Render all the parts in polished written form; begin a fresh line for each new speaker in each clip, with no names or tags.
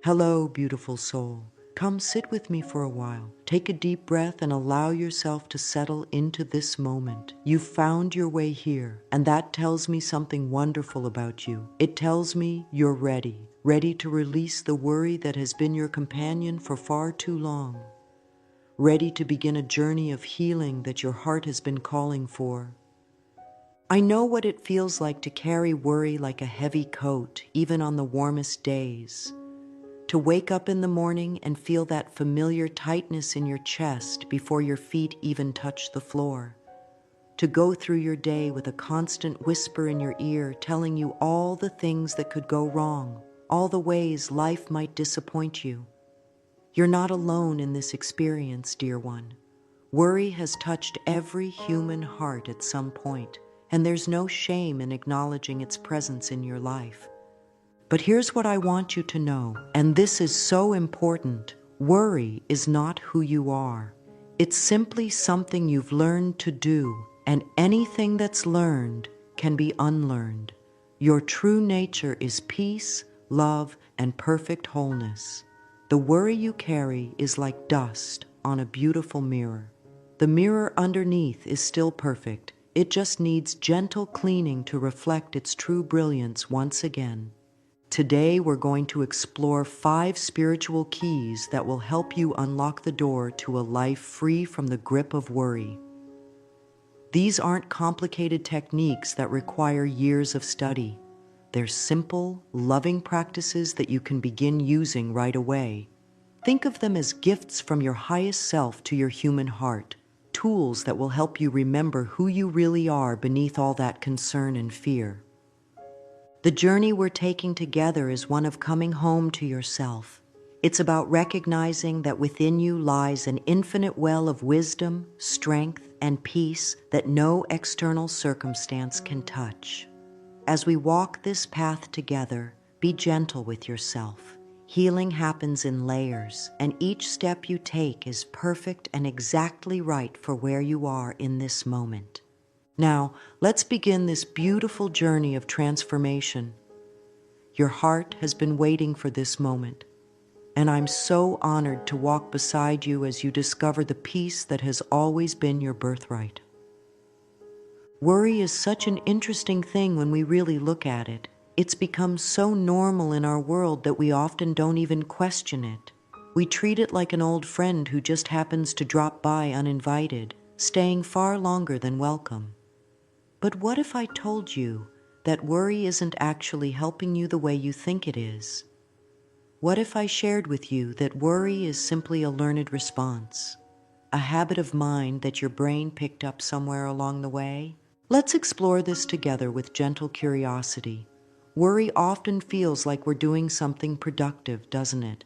Hello, beautiful soul. Come sit with me for a while. Take a deep breath and allow yourself to settle into this moment. You've found your way here, and that tells me something wonderful about you. It tells me you're ready to release the worry that has been your companion for far too long, ready to begin a journey of healing that your heart has been calling for. I know what it feels like to carry worry like a heavy coat, even on the warmest days. To wake up in the morning and feel that familiar tightness in your chest before your feet even touch the floor. To go through your day with a constant whisper in your ear telling you all the things that could go wrong, all the ways life might disappoint you. You're not alone in this experience, dear one. Worry has touched every human heart at some point, and there's no shame in acknowledging its presence in your life. But here's what I want you to know, and this is so important. Worry is not who you are. It's simply something you've learned to do, and anything that's learned can be unlearned. Your true nature is peace, love, and perfect wholeness. The worry you carry is like dust on a beautiful mirror. The mirror underneath is still perfect. It just needs gentle cleaning to reflect its true brilliance once again. Today, we're going to explore 5 spiritual keys that will help you unlock the door to a life free from the grip of worry. These aren't complicated techniques that require years of study. They're simple, loving practices that you can begin using right away. Think of them as gifts from your highest self to your human heart, tools that will help you remember who you really are beneath all that concern and fear. The journey we're taking together is one of coming home to yourself. It's about recognizing that within you lies an infinite well of wisdom, strength, and peace that no external circumstance can touch. As we walk this path together, be gentle with yourself. Healing happens in layers, and each step you take is perfect and exactly right for where you are in this moment. Now, let's begin this beautiful journey of transformation. Your heart has been waiting for this moment, and I'm so honored to walk beside you as you discover the peace that has always been your birthright. Worry is such an interesting thing when we really look at it. It's become so normal in our world that we often don't even question it. We treat it like an old friend who just happens to drop by uninvited, staying far longer than welcome. But what if I told you that worry isn't actually helping you the way you think it is? What if I shared with you that worry is simply a learned response, a habit of mind that your brain picked up somewhere along the way? Let's explore this together with gentle curiosity. Worry often feels like we're doing something productive, doesn't it?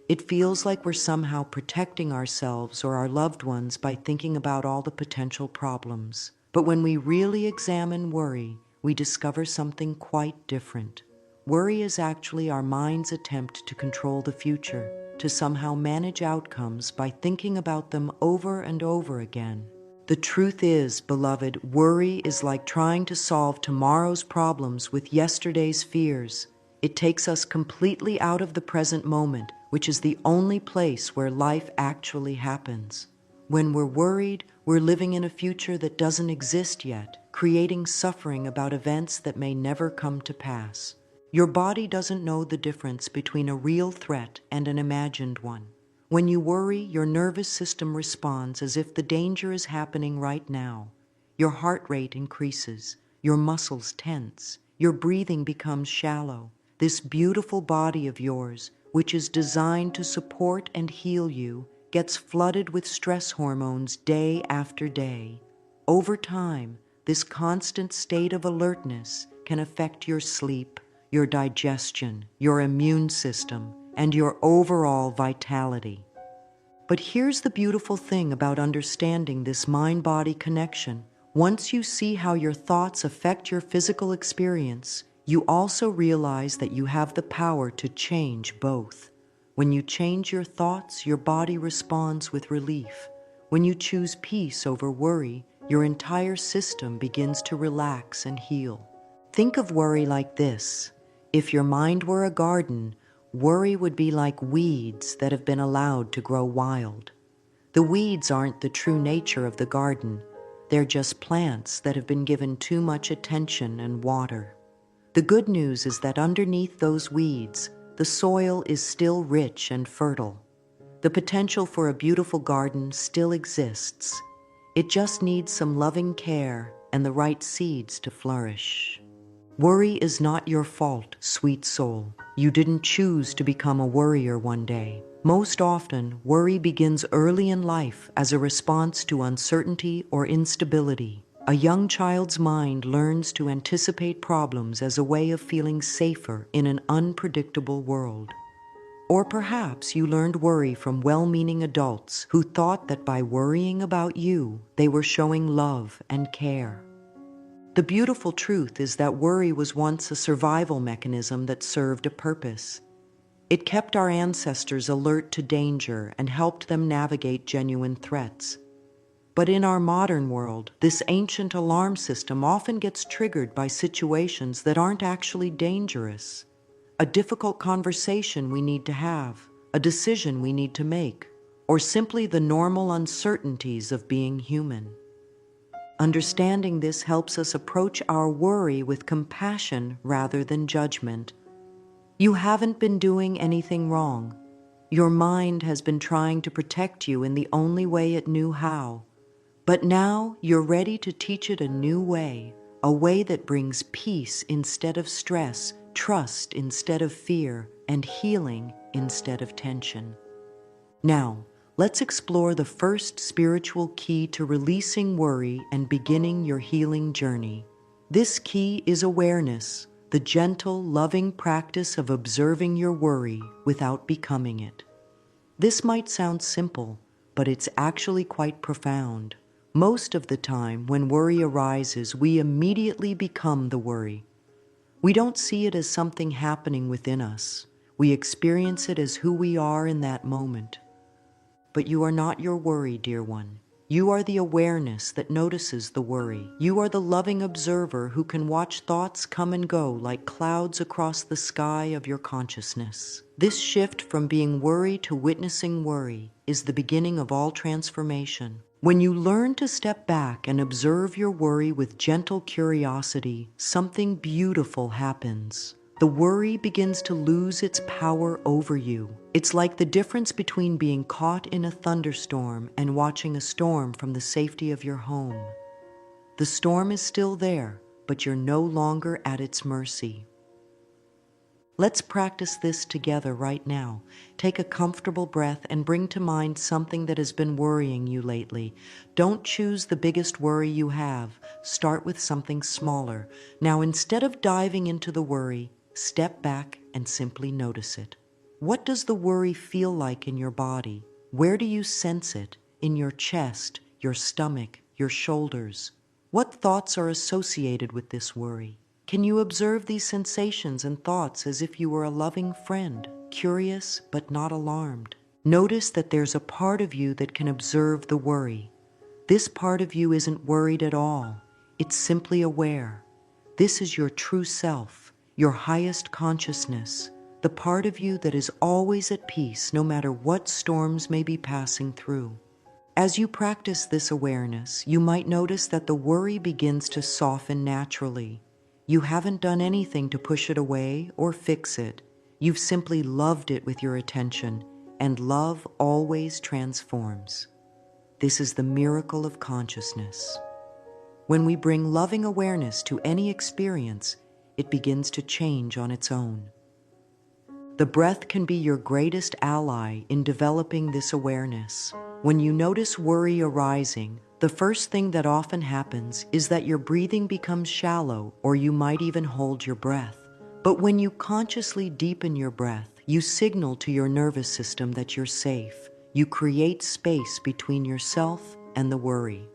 It feels like we're somehow protecting ourselves or our loved ones by thinking about all the potential problems. But when we really examine worry, we discover something quite different. Worry is actually our mind's attempt to control the future, to somehow manage outcomes by thinking about them over and over again. The truth is, beloved, worry is like trying to solve tomorrow's problems with yesterday's fears. It takes us completely out of the present moment, which is the only place where life actually happens. When we're worried, we're living in a future that doesn't exist yet, creating suffering about events that may never come to pass. Your body doesn't know the difference between a real threat and an imagined one. When you worry, your nervous system responds as if the danger is happening right now. Your heart rate increases, your muscles tense, your breathing becomes shallow. This beautiful body of yours, which is designed to support and heal you, gets flooded with stress hormones day after day. Over time, this constant state of alertness can affect your sleep, your digestion, your immune system, and your overall vitality. But here's the beautiful thing about understanding this mind-body connection. Once you see how your thoughts affect your physical experience, you also realize that you have the power to change both. When you change your thoughts, your body responds with relief. When you choose peace over worry, your entire system begins to relax and heal. Think of worry like this. If your mind were a garden, worry would be like weeds that have been allowed to grow wild. The weeds aren't the true nature of the garden. They're just plants that have been given too much attention and water. The good news is that underneath those weeds, the soil is still rich and fertile. The potential for a beautiful garden still exists. It just needs some loving care and the right seeds to flourish. Worry is not your fault, sweet soul. You didn't choose to become a worrier one day. Most often, worry begins early in life as a response to uncertainty or instability. A young child's mind learns to anticipate problems as a way of feeling safer in an unpredictable world. Or perhaps you learned worry from well-meaning adults who thought that by worrying about you, they were showing love and care. The beautiful truth is that worry was once a survival mechanism that served a purpose. It kept our ancestors alert to danger and helped them navigate genuine threats. But in our modern world, this ancient alarm system often gets triggered by situations that aren't actually dangerous. A difficult conversation we need to have, a decision we need to make, or simply the normal uncertainties of being human. Understanding this helps us approach our worry with compassion rather than judgment. You haven't been doing anything wrong. Your mind has been trying to protect you in the only way it knew how. But now you're ready to teach it a new way, a way that brings peace instead of stress, trust instead of fear, and healing instead of tension. Now, let's explore the first spiritual key to releasing worry and beginning your healing journey. This key is awareness, the gentle, loving practice of observing your worry without becoming it. This might sound simple, but it's actually quite profound. Most of the time, when worry arises, we immediately become the worry. We don't see it as something happening within us. We experience it as who we are in that moment. But you are not your worry, dear one. You are the awareness that notices the worry. You are the loving observer who can watch thoughts come and go like clouds across the sky of your consciousness. This shift from being worry to witnessing worry is the beginning of all transformation. When you learn to step back and observe your worry with gentle curiosity, something beautiful happens. The worry begins to lose its power over you. It's like the difference between being caught in a thunderstorm and watching a storm from the safety of your home. The storm is still there, but you're no longer at its mercy. Let's practice this together right now. Take a comfortable breath and bring to mind something that has been worrying you lately. Don't choose the biggest worry you have. Start with something smaller. Now, instead of diving into the worry, step back and simply notice it. What does the worry feel like in your body? Where do you sense it? In your chest, your stomach, your shoulders? What thoughts are associated with this worry? Can you observe these sensations and thoughts as if you were a loving friend, curious but not alarmed? Notice that there's a part of you that can observe the worry. This part of you isn't worried at all. It's simply aware. This is your true self, your highest consciousness, the part of you that is always at peace no matter what storms may be passing through. As you practice this awareness, you might notice that the worry begins to soften naturally. You haven't done anything to push it away or fix it. You've simply loved it with your attention, and love always transforms. This is the miracle of consciousness. When we bring loving awareness to any experience, it begins to change on its own. The breath can be your greatest ally in developing this awareness. When you notice worry arising, the first thing that often happens is that your breathing becomes shallow, or you might even hold your breath. But when you consciously deepen your breath, you signal to your nervous system that you're safe. You create space between yourself and the worry.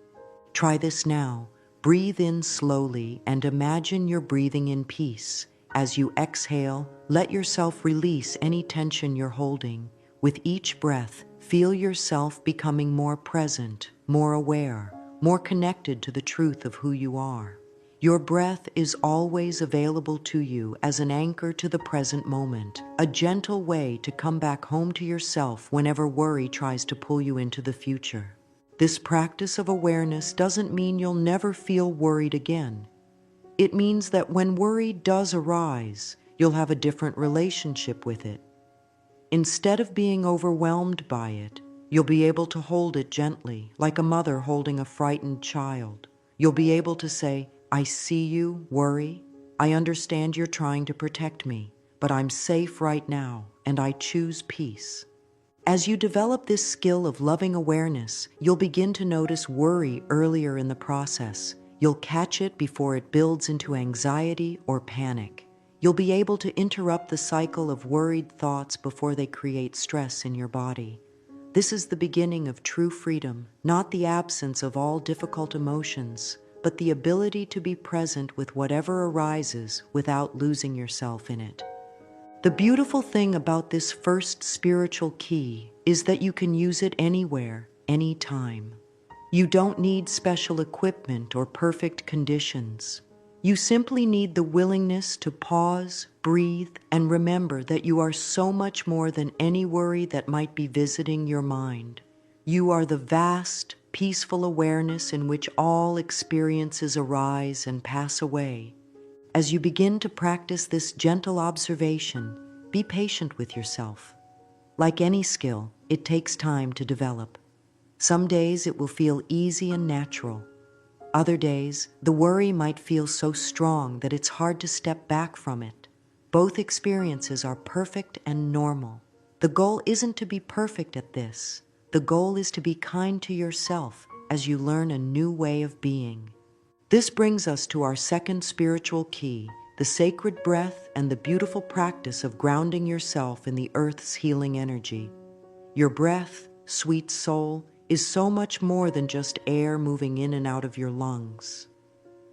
Try this now. Breathe in slowly and imagine you're breathing in peace. As you exhale, let yourself release any tension you're holding. With each breath, feel yourself becoming more present, more aware, more connected to the truth of who you are. Your breath is always available to you as an anchor to the present moment, a gentle way to come back home to yourself whenever worry tries to pull you into the future. This practice of awareness doesn't mean you'll never feel worried again. It means that when worry does arise, you'll have a different relationship with it. Instead of being overwhelmed by it, you'll be able to hold it gently, like a mother holding a frightened child. You'll be able to say, "I see you, worry. I understand you're trying to protect me, but I'm safe right now, and I choose peace." As you develop this skill of loving awareness, you'll begin to notice worry earlier in the process. You'll catch it before it builds into anxiety or panic. You'll be able to interrupt the cycle of worried thoughts before they create stress in your body. This is the beginning of true freedom, not the absence of all difficult emotions, but the ability to be present with whatever arises without losing yourself in it. The beautiful thing about this first spiritual key is that you can use it anywhere, anytime. You don't need special equipment or perfect conditions. You simply need the willingness to pause, breathe, and remember that you are so much more than any worry that might be visiting your mind. You are the vast, peaceful awareness in which all experiences arise and pass away. As you begin to practice this gentle observation, be patient with yourself. Like any skill, it takes time to develop. Some days it will feel easy and natural. Other days, the worry might feel so strong that it's hard to step back from it. Both experiences are perfect and normal. The goal isn't to be perfect at this. The goal is to be kind to yourself as you learn a new way of being. This brings us to our second spiritual key, the sacred breath and the beautiful practice of grounding yourself in the earth's healing energy. Your breath, sweet soul, is so much more than just air moving in and out of your lungs.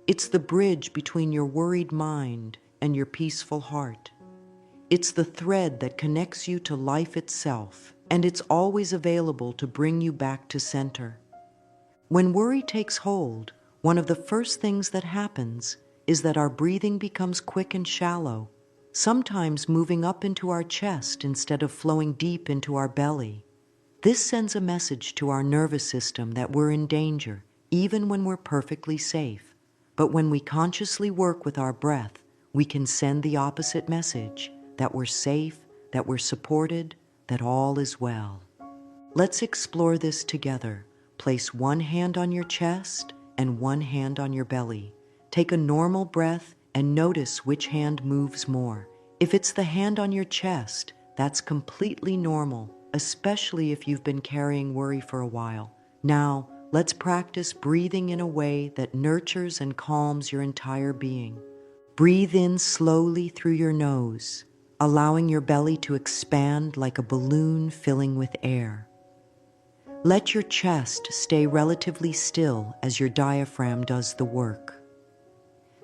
It's the bridge between your worried mind and your peaceful heart. It's the thread that connects you to life itself, and it's always available to bring you back to center. When worry takes hold, one of the first things that happens is that our breathing becomes quick and shallow, sometimes moving up into our chest instead of flowing deep into our belly. This sends a message to our nervous system that we're in danger, even when we're perfectly safe. But when we consciously work with our breath, we can send the opposite message, that we're safe, that we're supported, that all is well. Let's explore this together. Place one hand on your chest and one hand on your belly. Take a normal breath and notice which hand moves more. If it's the hand on your chest, that's completely normal, especially if you've been carrying worry for a while. Now, let's practice breathing in a way that nurtures and calms your entire being. Breathe in slowly through your nose, allowing your belly to expand like a balloon filling with air. Let your chest stay relatively still as your diaphragm does the work.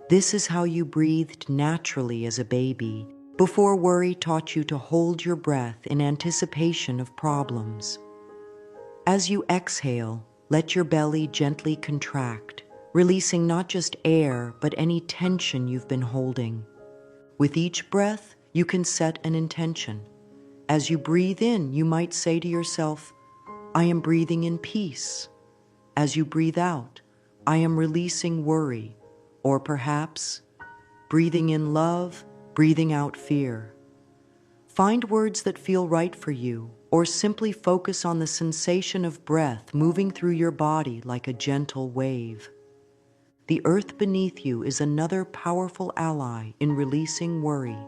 This is how you breathed naturally as a baby, before worry taught you to hold your breath in anticipation of problems. As you exhale, let your belly gently contract, releasing not just air, but any tension you've been holding. With each breath, you can set an intention. As you breathe in, you might say to yourself, "I am breathing in peace." As you breathe out, "I am releasing worry," or perhaps, "breathing in love, breathing out fear." Find words that feel right for you, or simply focus on the sensation of breath moving through your body like a gentle wave. The earth beneath you is another powerful ally in releasing worry.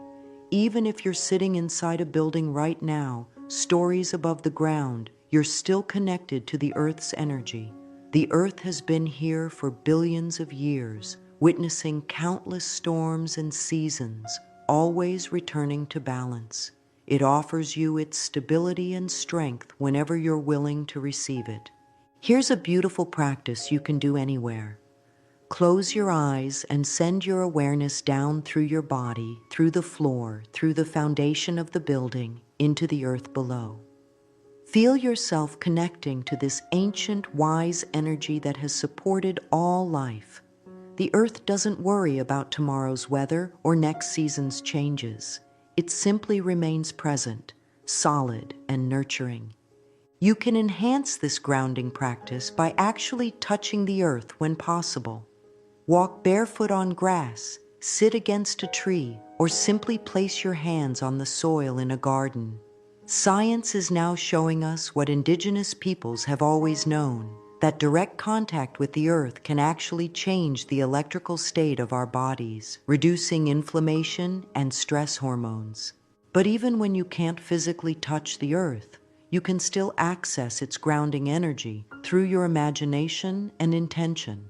Even if you're sitting inside a building right now, stories above the ground, you're still connected to the earth's energy. The earth has been here for billions of years, witnessing countless storms and seasons, always returning to balance. It offers you its stability and strength whenever you're willing to receive it. Here's a beautiful practice you can do anywhere. Close your eyes and send your awareness down through your body, through the floor, through the foundation of the building, into the earth below. Feel yourself connecting to this ancient, wise energy that has supported all life. The earth doesn't worry about tomorrow's weather or next season's changes. It simply remains present, solid and nurturing. You can enhance this grounding practice by actually touching the earth when possible. Walk barefoot on grass, sit against a tree, or simply place your hands on the soil in a garden. Science is now showing us what indigenous peoples have always known, that direct contact with the earth can actually change the electrical state of our bodies, reducing inflammation and stress hormones. But even when you can't physically touch the earth, you can still access its grounding energy through your imagination and intention.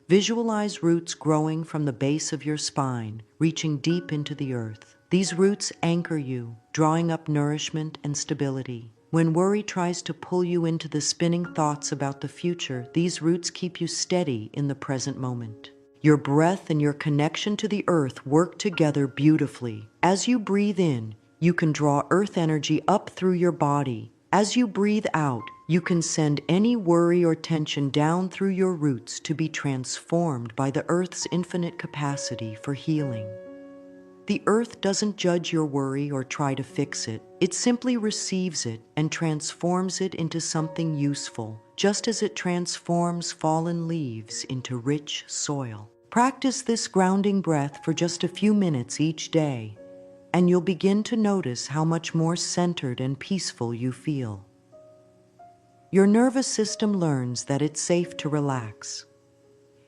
Visualize roots growing from the base of your spine, reaching deep into the earth. These roots anchor you, drawing up nourishment and stability. When worry tries to pull you into the spinning thoughts about the future, these roots keep you steady in the present moment. Your breath and your connection to the earth work together beautifully. As you breathe in, you can draw earth energy up through your body. As you breathe out, you can send any worry or tension down through your roots to be transformed by the earth's infinite capacity for healing. The earth doesn't judge your worry or try to fix it. It simply receives it and transforms it into something useful, just as it transforms fallen leaves into rich soil. Practice this grounding breath for just a few minutes each day, and you'll begin to notice how much more centered and peaceful you feel. Your nervous system learns that it's safe to relax.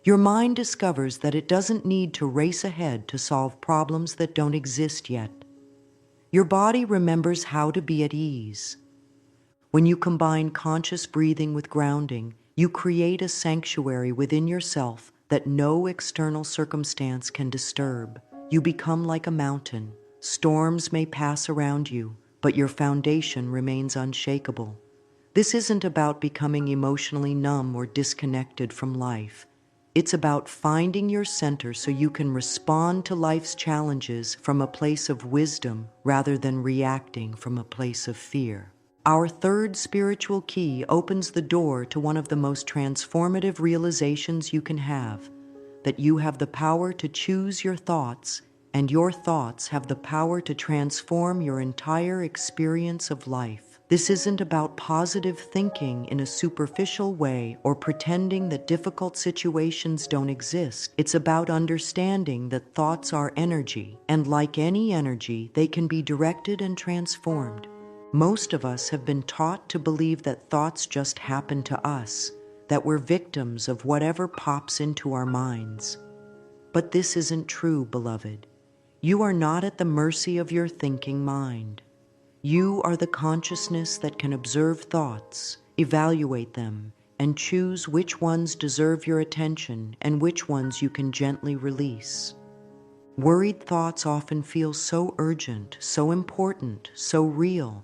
Your mind discovers that it doesn't need to race ahead to solve problems that don't exist yet. Your body remembers how to be at ease. When you combine conscious breathing with grounding, you create a sanctuary within yourself that no external circumstance can disturb. You become like a mountain. Storms may pass around you, but your foundation remains unshakable. This isn't about becoming emotionally numb or disconnected from life. It's about finding your center so you can respond to life's challenges from a place of wisdom rather than reacting from a place of fear. Our third spiritual key opens the door to one of the most transformative realizations you can have, that you have the power to choose your thoughts, and your thoughts have the power to transform your entire experience of life. This isn't about positive thinking in a superficial way or pretending that difficult situations don't exist. It's about understanding that thoughts are energy, and like any energy, they can be directed and transformed. Most of us have been taught to believe that thoughts just happen to us, that we're victims of whatever pops into our minds. But this isn't true, beloved. You are not at the mercy of your thinking mind. You are the consciousness that can observe thoughts, evaluate them, and choose which ones deserve your attention and which ones you can gently release. Worried thoughts often feel so urgent, so important, so real.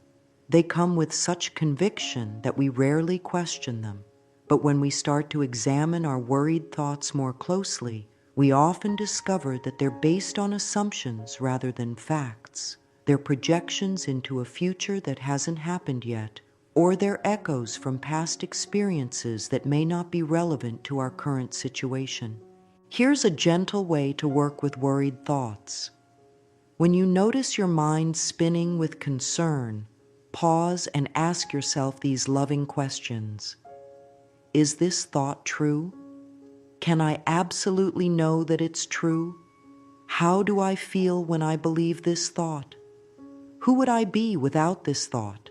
They come with such conviction that we rarely question them. But when we start to examine our worried thoughts more closely, we often discover that they're based on assumptions rather than facts. They're projections into a future that hasn't happened yet, or they're echoes from past experiences that may not be relevant to our current situation. Here's a gentle way to work with worried thoughts. When you notice your mind spinning with concern, pause and ask yourself these loving questions. Is this thought true? Can I absolutely know that it's true? How do I feel when I believe this thought? Who would I be without this thought?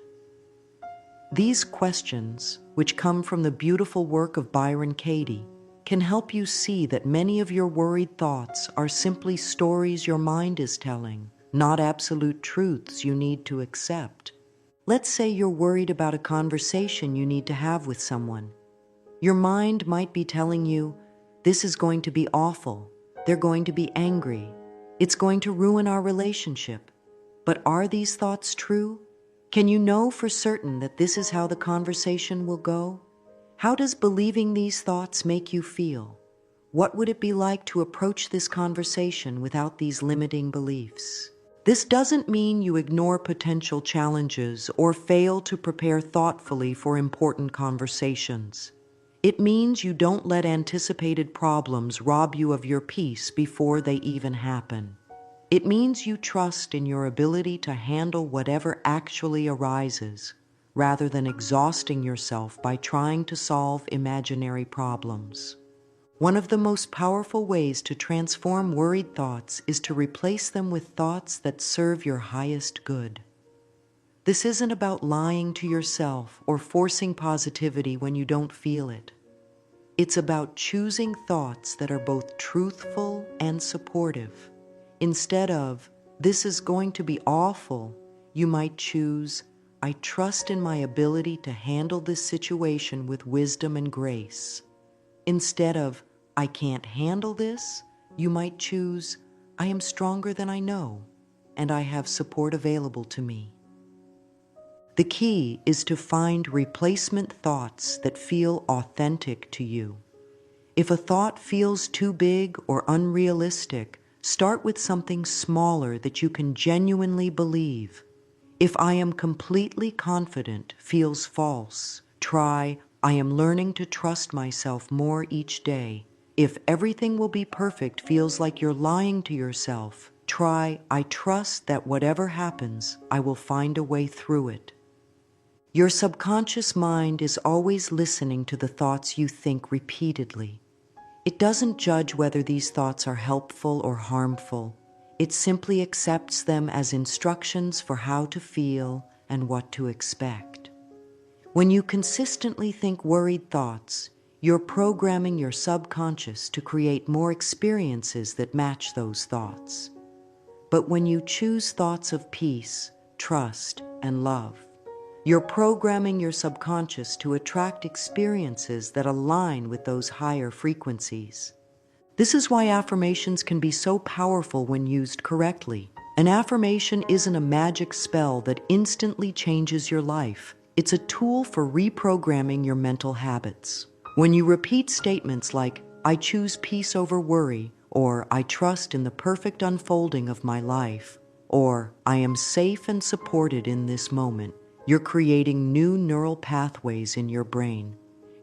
These questions, which come from the beautiful work of Byron Katie, can help you see that many of your worried thoughts are simply stories your mind is telling, not absolute truths you need to accept. Let's say you're worried about a conversation you need to have with someone. Your mind might be telling you, this is going to be awful, they're going to be angry, it's going to ruin our relationship. But are these thoughts true? Can you know for certain that this is how the conversation will go? How does believing these thoughts make you feel? What would it be like to approach this conversation without these limiting beliefs? This doesn't mean you ignore potential challenges or fail to prepare thoughtfully for important conversations. It means you don't let anticipated problems rob you of your peace before they even happen. It means you trust in your ability to handle whatever actually arises, rather than exhausting yourself by trying to solve imaginary problems. One of the most powerful ways to transform worried thoughts is to replace them with thoughts that serve your highest good. This isn't about lying to yourself or forcing positivity when you don't feel it. It's about choosing thoughts that are both truthful and supportive. Instead of, "This is going to be awful," you might choose, "I trust in my ability to handle this situation with wisdom and grace." Instead of, "I can't handle this," you might choose, "I am stronger than I know, and I have support available to me." The key is to find replacement thoughts that feel authentic to you. If a thought feels too big or unrealistic, start with something smaller that you can genuinely believe. If "I am completely confident" feels false, try "I am learning to trust myself more each day." If "everything will be perfect" feels like you're lying to yourself, try "I trust that whatever happens, I will find a way through it." Your subconscious mind is always listening to the thoughts you think repeatedly. It doesn't judge whether these thoughts are helpful or harmful. It simply accepts them as instructions for how to feel and what to expect. When you consistently think worried thoughts, you're programming your subconscious to create more experiences that match those thoughts. But when you choose thoughts of peace, trust, and love, you're programming your subconscious to attract experiences that align with those higher frequencies. This is why affirmations can be so powerful when used correctly. An affirmation isn't a magic spell that instantly changes your life. It's a tool for reprogramming your mental habits. When you repeat statements like, "I choose peace over worry," or "I trust in the perfect unfolding of my life," or "I am safe and supported in this moment," you're creating new neural pathways in your brain.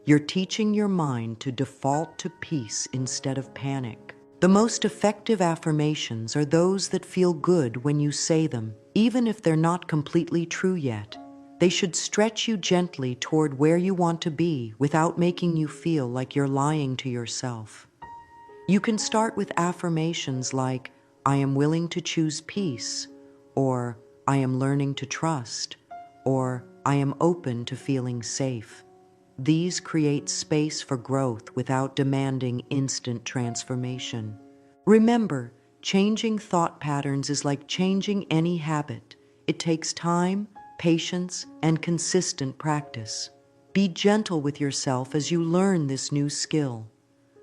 You're teaching your mind to default to peace instead of panic. The most effective affirmations are those that feel good when you say them, even if they're not completely true yet. They should stretch you gently toward where you want to be without making you feel like you're lying to yourself. You can start with affirmations like, "I am willing to choose peace," or "I am learning to trust," or "I am open to feeling safe." These create space for growth without demanding instant transformation. Remember, changing thought patterns is like changing any habit. It takes time, patience, and consistent practice. Be gentle with yourself as you learn this new skill.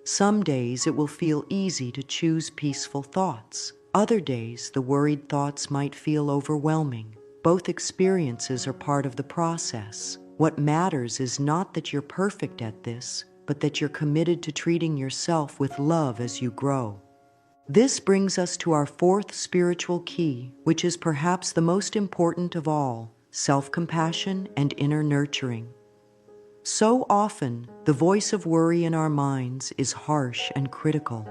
Some days it will feel easy to choose peaceful thoughts. Other days, the worried thoughts might feel overwhelming. Both experiences are part of the process. What matters is not that you're perfect at this, but that you're committed to treating yourself with love as you grow. This brings us to our fourth spiritual key, which is perhaps the most important of all: self-compassion and inner nurturing. So often, the voice of worry in our minds is harsh and critical.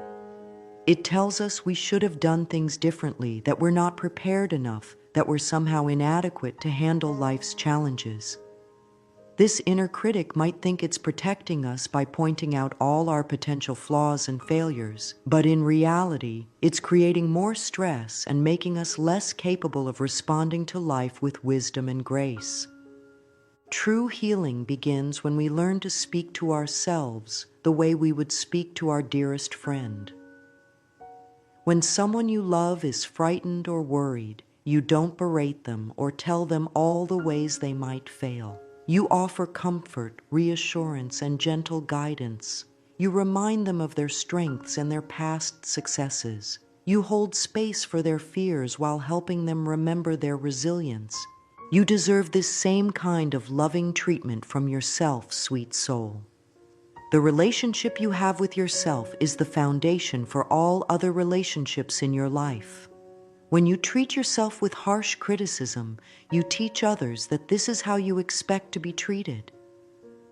It tells us we should have done things differently, that we're not prepared enough, that we're somehow inadequate to handle life's challenges. This inner critic might think it's protecting us by pointing out all our potential flaws and failures, but in reality, it's creating more stress and making us less capable of responding to life with wisdom and grace. True healing begins when we learn to speak to ourselves the way we would speak to our dearest friend. When someone you love is frightened or worried, you don't berate them or tell them all the ways they might fail. You offer comfort, reassurance, and gentle guidance. You remind them of their strengths and their past successes. You hold space for their fears while helping them remember their resilience. You deserve this same kind of loving treatment from yourself, sweet soul. The relationship you have with yourself is the foundation for all other relationships in your life. When you treat yourself with harsh criticism, you teach others that this is how you expect to be treated.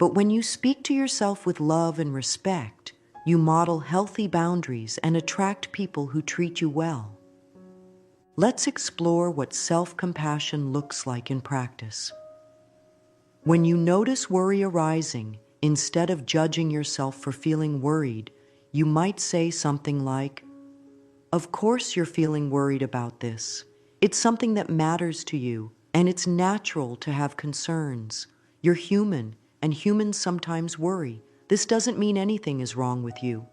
But when you speak to yourself with love and respect, you model healthy boundaries and attract people who treat you well. Let's explore what self-compassion looks like in practice. When you notice worry arising, instead of judging yourself for feeling worried, you might say something like, "Of course you're feeling worried about this. It's something that matters to you, and it's natural to have concerns. You're human, and humans sometimes worry. This doesn't mean anything is wrong with you."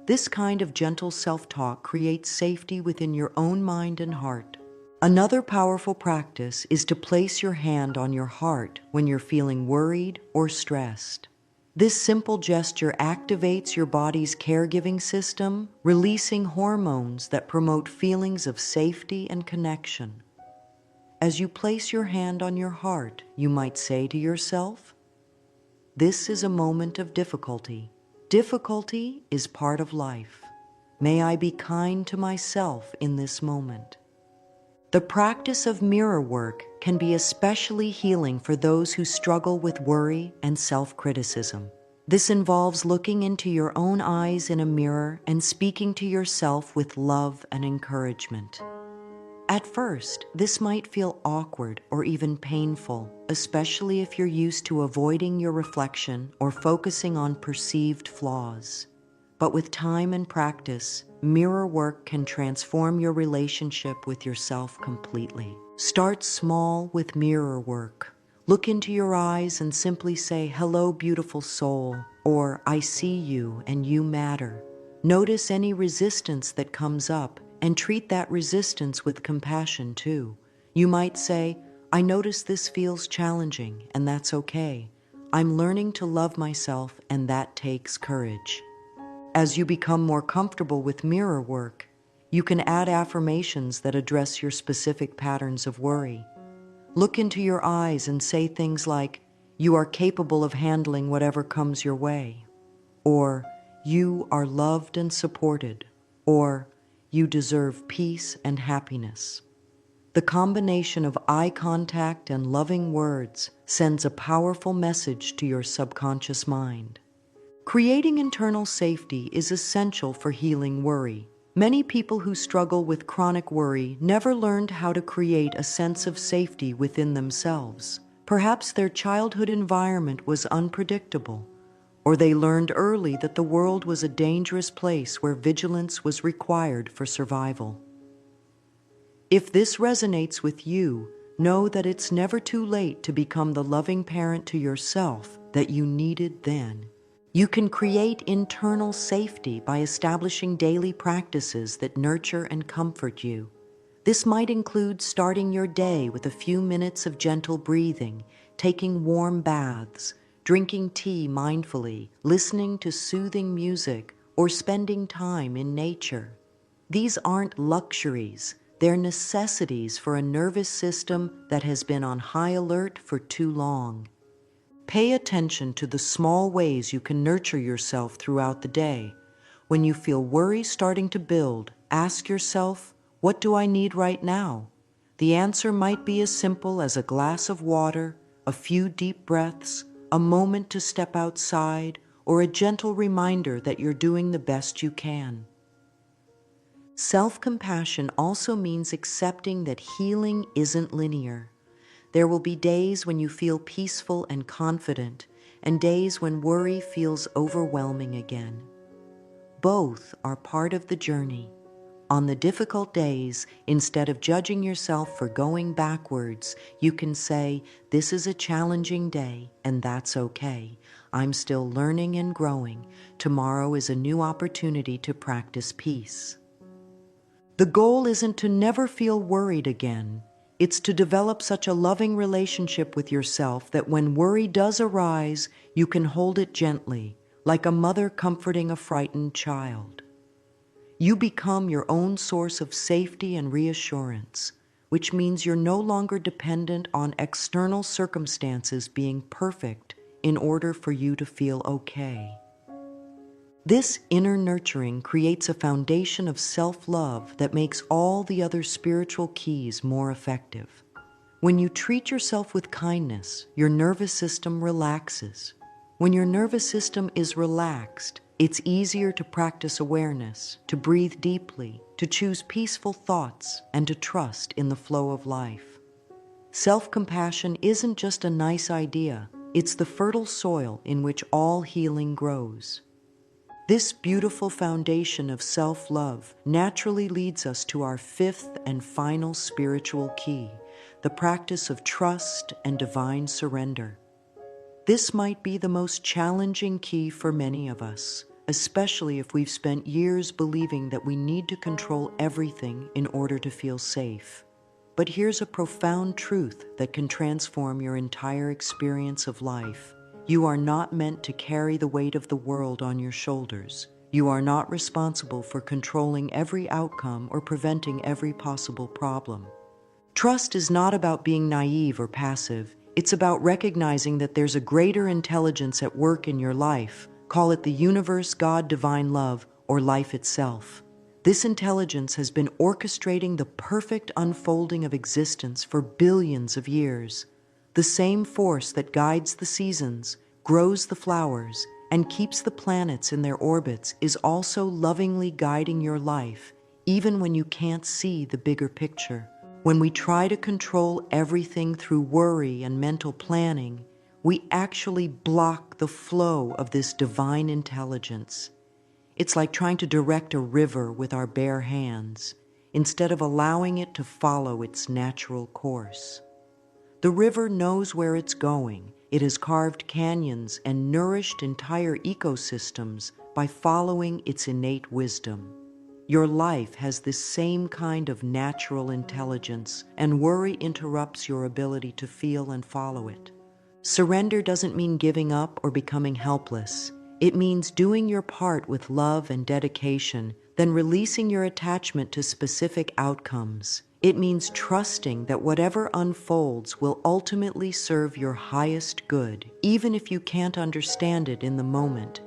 This kind of gentle self-talk creates safety within your own mind and heart. Another powerful practice is to place your hand on your heart when you're feeling worried or stressed. This simple gesture activates your body's caregiving system, releasing hormones that promote feelings of safety and connection. As you place your hand on your heart, you might say to yourself, "This is a moment of difficulty. Difficulty is part of life. May I be kind to myself in this moment." The practice of mirror work can be especially healing for those who struggle with worry and self-criticism. This involves looking into your own eyes in a mirror and speaking to yourself with love and encouragement. At first, this might feel awkward or even painful, especially if you're used to avoiding your reflection or focusing on perceived flaws. But with time and practice, mirror work can transform your relationship with yourself completely. Start small with mirror work. Look into your eyes and simply say, "Hello, beautiful soul," or "I see you and you matter." Notice any resistance that comes up and treat that resistance with compassion too. You might say, "I notice this feels challenging, and that's okay. I'm learning to love myself, and that takes courage." As you become more comfortable with mirror work, you can add affirmations that address your specific patterns of worry. Look into your eyes and say things like, "You are capable of handling whatever comes your way," or "You are loved and supported," or "You deserve peace and happiness." The combination of eye contact and loving words sends a powerful message to your subconscious mind. Creating internal safety is essential for healing worry. Many people who struggle with chronic worry never learned how to create a sense of safety within themselves. Perhaps their childhood environment was unpredictable, or they learned early that the world was a dangerous place where vigilance was required for survival. If this resonates with you, know that it's never too late to become the loving parent to yourself that you needed then. You can create internal safety by establishing daily practices that nurture and comfort you. This might include starting your day with a few minutes of gentle breathing, taking warm baths, drinking tea mindfully, listening to soothing music, or spending time in nature. These aren't luxuries, they're necessities for a nervous system that has been on high alert for too long. Pay attention to the small ways you can nurture yourself throughout the day. When you feel worry starting to build, ask yourself, "What do I need right now?" The answer might be as simple as a glass of water, a few deep breaths, a moment to step outside, or a gentle reminder that you're doing the best you can. Self-compassion also means accepting that healing isn't linear. There will be days when you feel peaceful and confident, and days when worry feels overwhelming again. Both are part of the journey. On the difficult days, instead of judging yourself for going backwards, you can say, "This is a challenging day, and that's okay. I'm still learning and growing. Tomorrow is a new opportunity to practice peace." The goal isn't to never feel worried again. It's to develop such a loving relationship with yourself that when worry does arise, you can hold it gently, like a mother comforting a frightened child. You become your own source of safety and reassurance, which means you're no longer dependent on external circumstances being perfect in order for you to feel okay. This inner nurturing creates a foundation of self-love that makes all the other spiritual keys more effective. When you treat yourself with kindness, your nervous system relaxes. When your nervous system is relaxed, it's easier to practice awareness, to breathe deeply, to choose peaceful thoughts, and to trust in the flow of life. Self-compassion isn't just a nice idea, it's the fertile soil in which all healing grows. This beautiful foundation of self-love naturally leads us to our fifth and final spiritual key, the practice of trust and divine surrender. This might be the most challenging key for many of us, especially if we've spent years believing that we need to control everything in order to feel safe. But here's a profound truth that can transform your entire experience of life. You are not meant to carry the weight of the world on your shoulders. You are not responsible for controlling every outcome or preventing every possible problem. Trust is not about being naive or passive. It's about recognizing that there's a greater intelligence at work in your life. Call it the universe, God, divine love, or life itself. This intelligence has been orchestrating the perfect unfolding of existence for billions of years. The same force that guides the seasons, grows the flowers, and keeps the planets in their orbits is also lovingly guiding your life, even when you can't see the bigger picture. When we try to control everything through worry and mental planning, we actually block the flow of this divine intelligence. It's like trying to direct a river with our bare hands, instead of allowing it to follow its natural course. The river knows where it's going. It has carved canyons and nourished entire ecosystems by following its innate wisdom. Your life has this same kind of natural intelligence, and worry interrupts your ability to feel and follow it. Surrender doesn't mean giving up or becoming helpless. It means doing your part with love and dedication, then releasing your attachment to specific outcomes. It means trusting that whatever unfolds will ultimately serve your highest good, even if you can't understand it in the moment.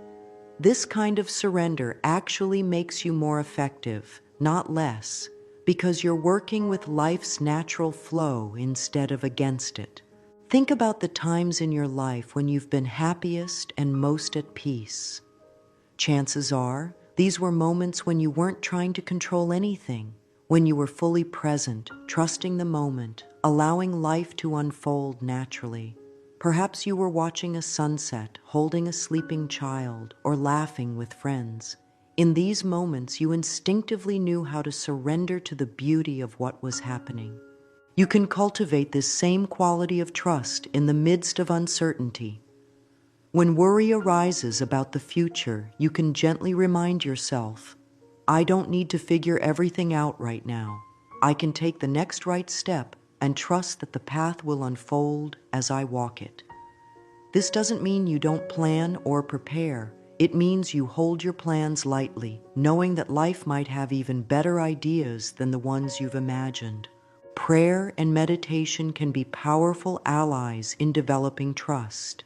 This kind of surrender actually makes you more effective, not less, because you're working with life's natural flow instead of against it. Think about the times in your life when you've been happiest and most at peace. Chances are, these were moments when you weren't trying to control anything, when you were fully present, trusting the moment, allowing life to unfold naturally. Perhaps you were watching a sunset, holding a sleeping child, or laughing with friends. In these moments, you instinctively knew how to surrender to the beauty of what was happening. You can cultivate this same quality of trust in the midst of uncertainty. When worry arises about the future, you can gently remind yourself, I don't need to figure everything out right now. I can take the next right step and trust that the path will unfold as I walk it. This doesn't mean you don't plan or prepare. It means you hold your plans lightly, knowing that life might have even better ideas than the ones you've imagined. Prayer and meditation can be powerful allies in developing trust.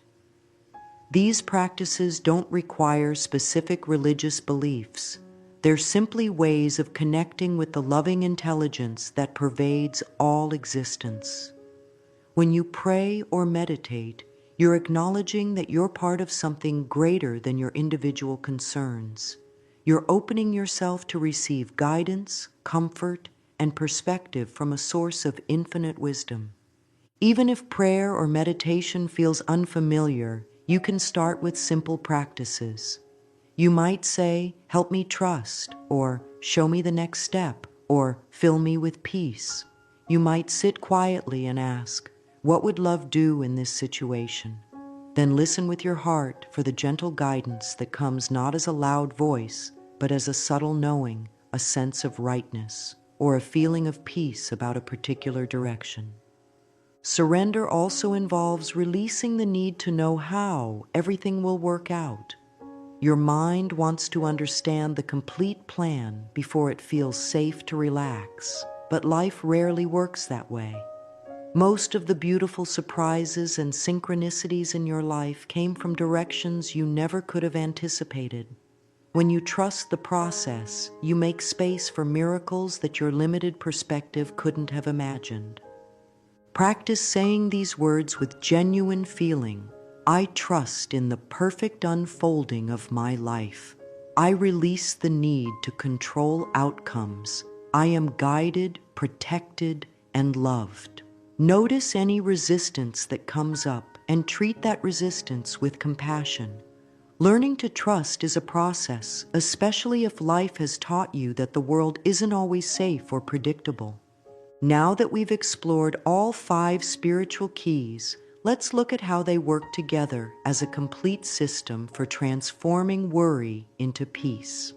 These practices don't require specific religious beliefs. They're simply ways of connecting with the loving intelligence that pervades all existence. When you pray or meditate, you're acknowledging that you're part of something greater than your individual concerns. You're opening yourself to receive guidance, comfort, and perspective from a source of infinite wisdom. Even if prayer or meditation feels unfamiliar, you can start with simple practices. You might say, help me trust, or show me the next step, or fill me with peace. You might sit quietly and ask, what would love do in this situation? Then listen with your heart for the gentle guidance that comes not as a loud voice, but as a subtle knowing, a sense of rightness, or a feeling of peace about a particular direction. Surrender also involves releasing the need to know how everything will work out. Your mind wants to understand the complete plan before it feels safe to relax, but life rarely works that way. Most of the beautiful surprises and synchronicities in your life came from directions you never could have anticipated. When you trust the process, you make space for miracles that your limited perspective couldn't have imagined. Practice saying these words with genuine feeling. I trust in the perfect unfolding of my life. I release the need to control outcomes. I am guided, protected, and loved. Notice any resistance that comes up and treat that resistance with compassion. Learning to trust is a process, especially if life has taught you that the world isn't always safe or predictable. Now that we've explored all 5 spiritual keys, let's look at how they work together as a complete system for transforming worry into peace.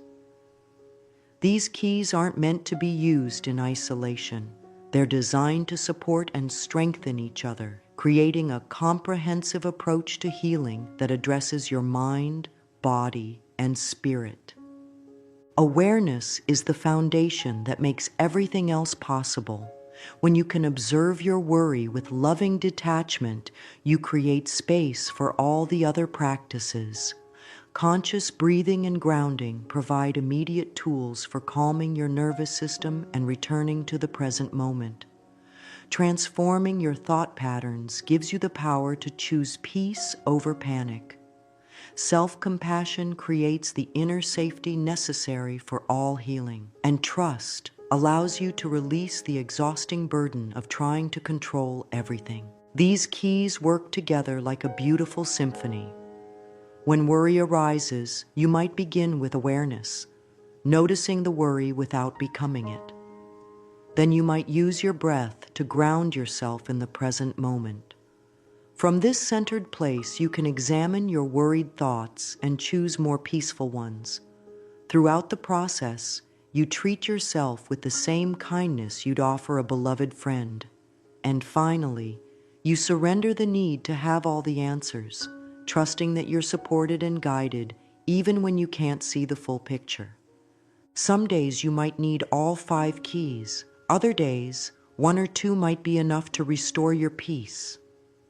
These keys aren't meant to be used in isolation. They're designed to support and strengthen each other, creating a comprehensive approach to healing that addresses your mind, body, and spirit. Awareness is the foundation that makes everything else possible. When you can observe your worry with loving detachment, you create space for all the other practices. Conscious breathing and grounding provide immediate tools for calming your nervous system and returning to the present moment. Transforming your thought patterns gives you the power to choose peace over panic. Self-compassion creates the inner safety necessary for all healing, and trust allows you to release the exhausting burden of trying to control everything. These keys work together like a beautiful symphony. When worry arises, you might begin with awareness, noticing the worry without becoming it. Then you might use your breath to ground yourself in the present moment. From this centered place, you can examine your worried thoughts and choose more peaceful ones. Throughout the process, you treat yourself with the same kindness you'd offer a beloved friend. And finally, you surrender the need to have all the answers, trusting that you're supported and guided even when you can't see the full picture. Some days you might need all 5 keys. Other days, 1 or 2 might be enough to restore your peace.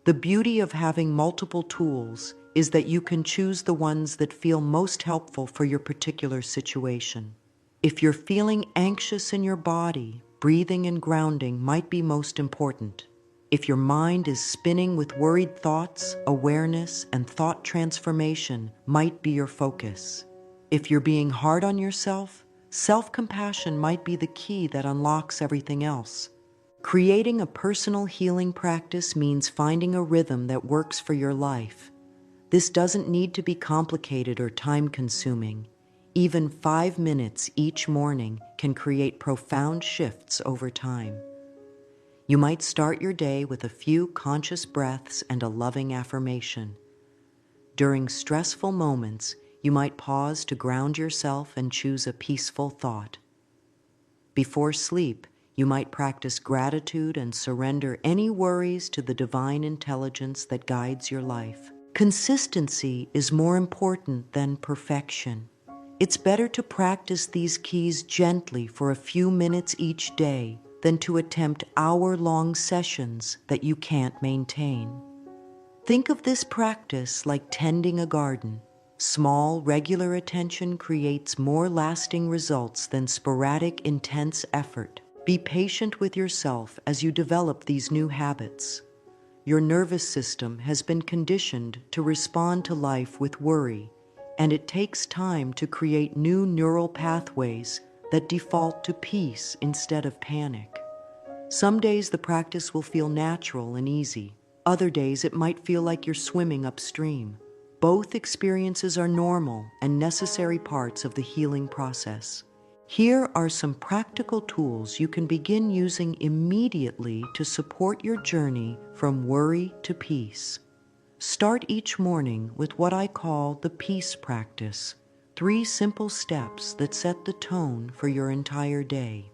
The beauty of having multiple tools is that you can choose the ones that feel most helpful for your particular situation. If you're feeling anxious in your body, breathing and grounding might be most important. If your mind is spinning with worried thoughts, awareness and thought transformation might be your focus. If you're being hard on yourself, self-compassion might be the key that unlocks everything else. Creating a personal healing practice means finding a rhythm that works for your life. This doesn't need to be complicated or time-consuming. Even 5 minutes each morning can create profound shifts over time. You might start your day with a few conscious breaths and a loving affirmation. During stressful moments, you might pause to ground yourself and choose a peaceful thought. Before sleep, you might practice gratitude and surrender any worries to the divine intelligence that guides your life. Consistency is more important than perfection. It's better to practice these keys gently for a few minutes each day than to attempt hour-long sessions that you can't maintain. Think of this practice like tending a garden. Small, regular attention creates more lasting results than sporadic, intense effort. Be patient with yourself as you develop these new habits. Your nervous system has been conditioned to respond to life with worry, and it takes time to create new neural pathways that default to peace instead of panic. Some days the practice will feel natural and easy. Other days it might feel like you're swimming upstream. Both experiences are normal and necessary parts of the healing process. Here are some practical tools you can begin using immediately to support your journey from worry to peace. Start each morning with what I call the peace practice, 3 simple steps that set the tone for your entire day.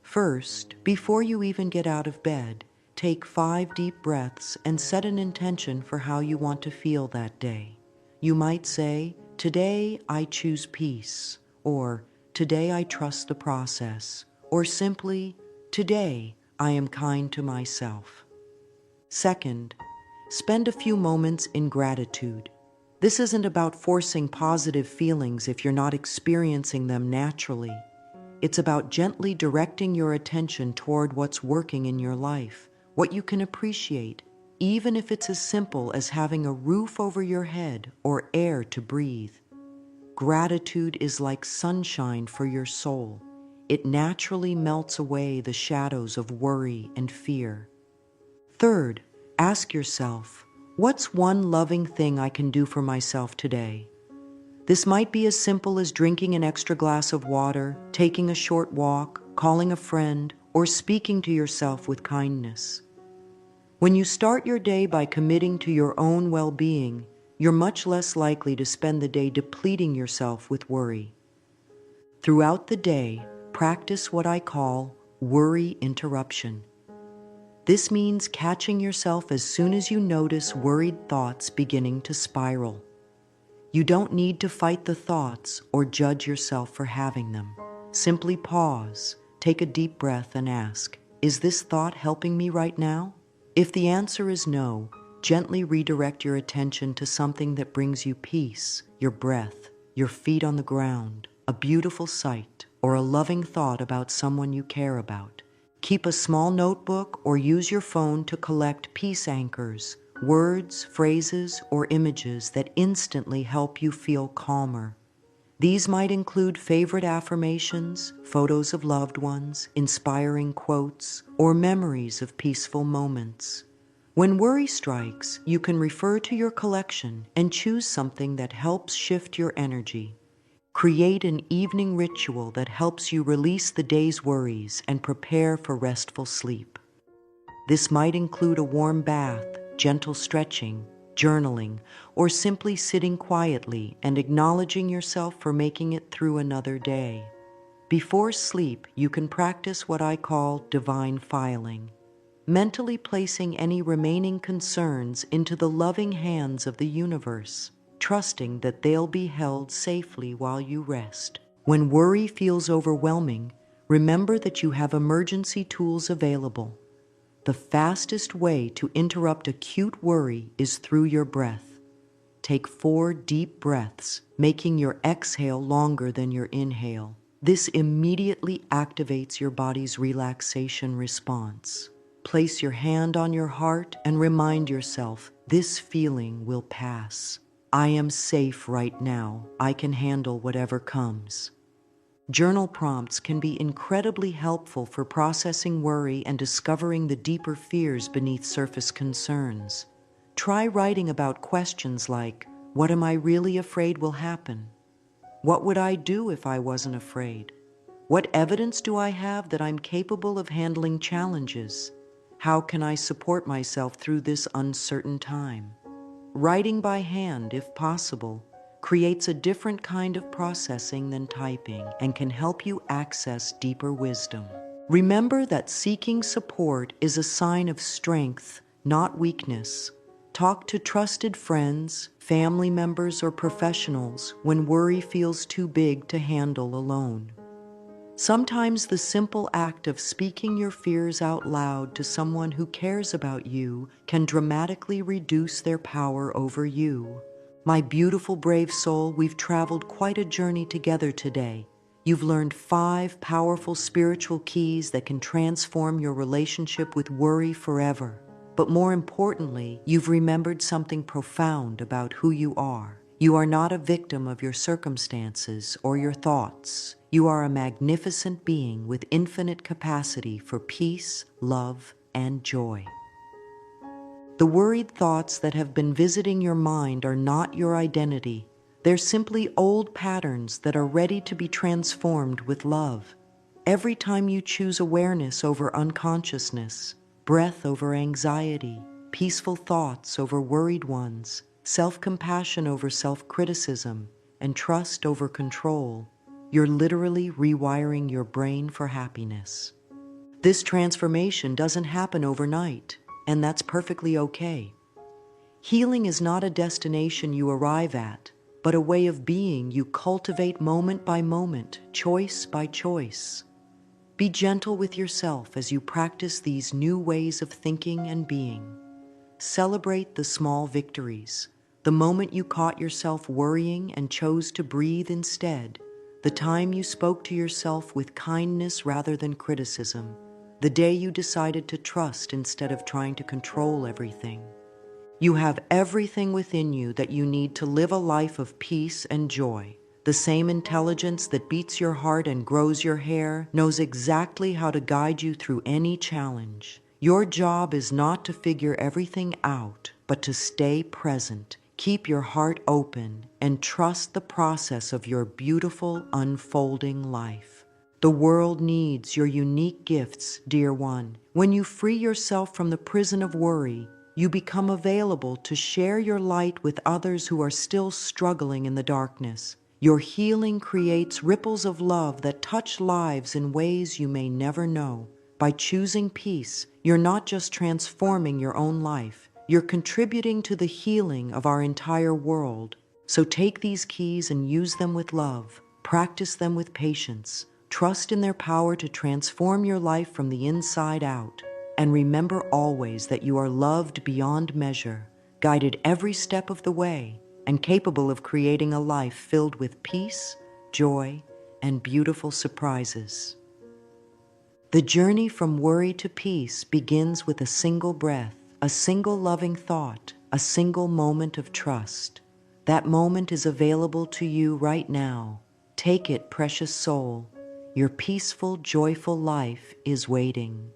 First, before you even get out of bed, take 5 deep breaths and set an intention for how you want to feel that day. You might say, "Today I choose peace," or "Today I trust the process," or simply, "Today I am kind to myself." Second, spend a few moments in gratitude. This isn't about forcing positive feelings if you're not experiencing them naturally. It's about gently directing your attention toward what's working in your life, what you can appreciate, even if it's as simple as having a roof over your head or air to breathe. Gratitude is like sunshine for your soul. It naturally melts away the shadows of worry and fear. Third, ask yourself, what's one loving thing I can do for myself today? This might be as simple as drinking an extra glass of water, taking a short walk, calling a friend, or speaking to yourself with kindness. When you start your day by committing to your own well-being, you're much less likely to spend the day depleting yourself with worry. Throughout the day, practice what I call worry interruption. This means catching yourself as soon as you notice worried thoughts beginning to spiral. You don't need to fight the thoughts or judge yourself for having them. Simply pause, take a deep breath, and ask, is this thought helping me right now? If the answer is no, gently redirect your attention to something that brings you peace, your breath, your feet on the ground, a beautiful sight, or a loving thought about someone you care about. Keep a small notebook or use your phone to collect peace anchors, words, phrases, or images that instantly help you feel calmer. These might include favorite affirmations, photos of loved ones, inspiring quotes, or memories of peaceful moments. When worry strikes, you can refer to your collection and choose something that helps shift your energy. Create an evening ritual that helps you release the day's worries and prepare for restful sleep. This might include a warm bath, gentle stretching, journaling, or simply sitting quietly and acknowledging yourself for making it through another day. Before sleep, you can practice what I call divine filing, mentally placing any remaining concerns into the loving hands of the universe, trusting that they'll be held safely while you rest. When worry feels overwhelming, remember that you have emergency tools available. The fastest way to interrupt acute worry is through your breath. Take 4 deep breaths, making your exhale longer than your inhale. This immediately activates your body's relaxation response. Place your hand on your heart and remind yourself, this feeling will pass. I am safe right now. I can handle whatever comes. Journal prompts can be incredibly helpful for processing worry and discovering the deeper fears beneath surface concerns. Try writing about questions like, what am I really afraid will happen? What would I do if I wasn't afraid? What evidence do I have that I'm capable of handling challenges? How can I support myself through this uncertain time? Writing by hand, if possible, creates a different kind of processing than typing and can help you access deeper wisdom. Remember that seeking support is a sign of strength, not weakness. Talk to trusted friends, family members, or professionals when worry feels too big to handle alone. Sometimes the simple act of speaking your fears out loud to someone who cares about you can dramatically reduce their power over you. My beautiful, brave soul, we've traveled quite a journey together today. You've learned 5 powerful spiritual keys that can transform your relationship with worry forever. But more importantly, you've remembered something profound about who you are. You are not a victim of your circumstances or your thoughts. You are a magnificent being with infinite capacity for peace, love, and joy. The worried thoughts that have been visiting your mind are not your identity. They're simply old patterns that are ready to be transformed with love. Every time you choose awareness over unconsciousness, breath over anxiety, peaceful thoughts over worried ones, self-compassion over self-criticism, and trust over control, you're literally rewiring your brain for happiness. This transformation doesn't happen overnight, and that's perfectly okay. Healing is not a destination you arrive at, but a way of being you cultivate moment by moment, choice by choice. Be gentle with yourself as you practice these new ways of thinking and being. Celebrate the small victories, the moment you caught yourself worrying and chose to breathe instead, the time you spoke to yourself with kindness rather than criticism, the day you decided to trust instead of trying to control everything. You have everything within you that you need to live a life of peace and joy. The same intelligence that beats your heart and grows your hair knows exactly how to guide you through any challenge. Your job is not to figure everything out, but to stay present, keep your heart open, and trust the process of your beautiful, unfolding life. The world needs your unique gifts, dear one. When you free yourself from the prison of worry, you become available to share your light with others who are still struggling in the darkness. Your healing creates ripples of love that touch lives in ways you may never know. By choosing peace, you're not just transforming your own life, you're contributing to the healing of our entire world. So take these keys and use them with love. Practice them with patience. Trust in their power to transform your life from the inside out. And remember always that you are loved beyond measure, guided every step of the way, and capable of creating a life filled with peace, joy, and beautiful surprises. The journey from worry to peace begins with a single breath, a single loving thought, a single moment of trust. That moment is available to you right now. Take it, precious soul. Your peaceful, joyful life is waiting.